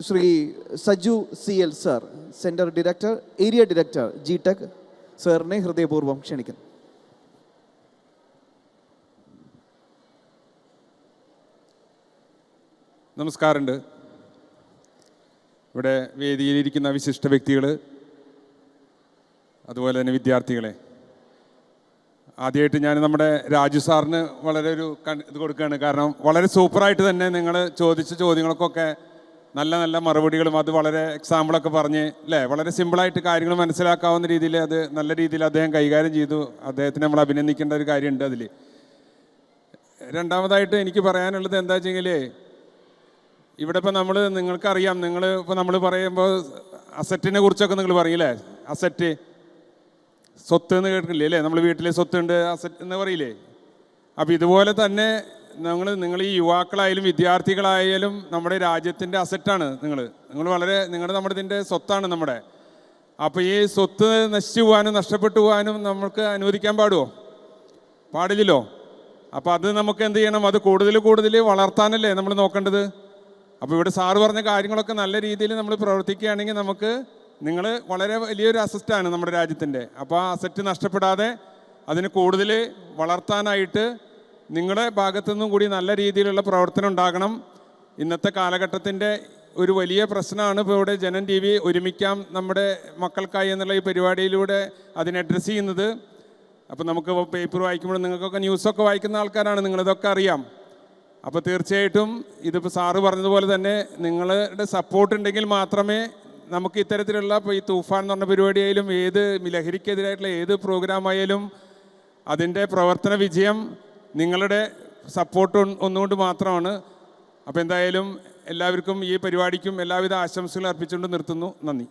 Shri Saju CL sir, centre director, area director GTech സാറിനെ ഹൃദയപൂർവ്വം ക്ഷണിക്കുന്നു. നമസ്കാരമുണ്ട്. ഇവിടെ വേദിയിലിരിക്കുന്ന വിശിഷ്ട വ്യക്തികൾ, അതുപോലെ തന്നെ വിദ്യാർത്ഥികളെ, ആദ്യമായിട്ട് ഞാൻ നമ്മുടെ രാജു സാറിന് വളരെ ഇത് കൊടുക്കുകയാണ്. കാരണം വളരെ സൂപ്പറായിട്ട് തന്നെ നിങ്ങൾ ചോദിച്ച ചോദ്യങ്ങൾക്കൊക്കെ നല്ല നല്ല മറുപടികളും അത് വളരെ എക്സാമ്പിളൊക്കെ പറഞ്ഞ് അല്ലേ, വളരെ സിമ്പിളായിട്ട് കാര്യങ്ങൾ മനസ്സിലാക്കാവുന്ന രീതിയിൽ അത് നല്ല രീതിയിൽ അദ്ദേഹം കൈകാര്യം ചെയ്തു. അദ്ദേഹത്തിന് നമ്മൾ അഭിനന്ദിക്കേണ്ട ഒരു കാര്യമുണ്ട് അതിൽ. രണ്ടാമതായിട്ട് എനിക്ക് പറയാനുള്ളത് എന്താ വെച്ചെങ്കിൽ, ഇവിടെ ഇപ്പോൾ നിങ്ങൾക്കറിയാം, ഇപ്പോൾ നമ്മൾ പറയുമ്പോൾ അസറ്റിനെ കുറിച്ചൊക്കെ നിങ്ങൾ പറയില്ലേ, അസറ്റ് സ്വത്ത് എന്ന് കേട്ടിട്ടില്ലേ അല്ലേ, നമ്മൾ വീട്ടിലെ സ്വത്തുണ്ട് അസറ്റ് എന്ന് പറയില്ലേ. അപ്പോൾ ഇതുപോലെ തന്നെ നിങ്ങൾ ഈ യുവാക്കളായാലും വിദ്യാർത്ഥികളായാലും നമ്മുടെ രാജ്യത്തിൻ്റെ അസറ്റാണ്. നമ്മുടെ ഇതിൻ്റെ സ്വത്താണ് നമ്മുടെ. അപ്പോൾ ഈ സ്വത്ത് നശിച്ചു പോകാനും നഷ്ടപ്പെട്ടു പോകാനും നമുക്ക് അനുവദിക്കാൻ പാടില്ലല്ലോ. അപ്പോൾ അത് നമുക്ക് എന്ത് ചെയ്യണം, അത് കൂടുതൽ വളർത്താനല്ലേ നമ്മൾ നോക്കേണ്ടത്. അപ്പോൾ ഇവിടെ സാറ് പറഞ്ഞ കാര്യങ്ങളൊക്കെ നല്ല രീതിയിൽ നമ്മൾ പ്രവർത്തിക്കുകയാണെങ്കിൽ നിങ്ങൾ വളരെ വലിയൊരു അസറ്റാണ് നമ്മുടെ രാജ്യത്തിൻ്റെ. അപ്പോൾ ആ അസറ്റ് നഷ്ടപ്പെടാതെ അതിന് കൂടുതൽ വളർത്താനായിട്ട് നിങ്ങളുടെ ഭാഗത്തു നിന്നും കൂടി നല്ല രീതിയിലുള്ള പ്രവർത്തനം ഉണ്ടാകണം. ഇന്നത്തെ കാലഘട്ടത്തിൻ്റെ ഒരു വലിയ പ്രശ്നമാണ് ഇപ്പോൾ ഇവിടെ ജനം TV ഒരുമിക്കാം നമ്മുടെ മക്കൾക്കായി എന്നുള്ള ഈ പരിപാടിയിലൂടെ അതിനെ അഡ്രസ്സ് ചെയ്യുന്നത്. അപ്പോൾ നമുക്ക് പേപ്പർ വായിക്കുമ്പോൾ നിങ്ങൾക്കൊക്കെ ന്യൂസൊക്കെ വായിക്കുന്ന ആൾക്കാരാണ്, നിങ്ങളിതൊക്കെ അറിയാം. അപ്പോൾ തീർച്ചയായിട്ടും ഇതിപ്പോൾ സാറ് പറഞ്ഞതുപോലെ തന്നെ നിങ്ങളുടെ സപ്പോർട്ട് ഉണ്ടെങ്കിൽ മാത്രമേ നമുക്ക് ഇത്തരത്തിലുള്ള ഇപ്പോൾ ഈ തൂഫാൻ എന്ന് പറഞ്ഞ പരിപാടിയായാലും ഏത് ലഹരിക്കെതിരായിട്ടുള്ള ഏത് പ്രോഗ്രാമായാലും അതിൻ്റെ പ്രവർത്തന വിജയം നിങ്ങളുടെ സപ്പോർട്ട് ഒന്നുകൊണ്ട് മാത്രമാണ്. അപ്പോൾ എന്തായാലും എല്ലാവർക്കും ഈ പരിപാടിക്കും എല്ലാവിധ ആശംസകൾ അർപ്പിച്ചുകൊണ്ട് നിർത്തുന്നു. നന്ദി.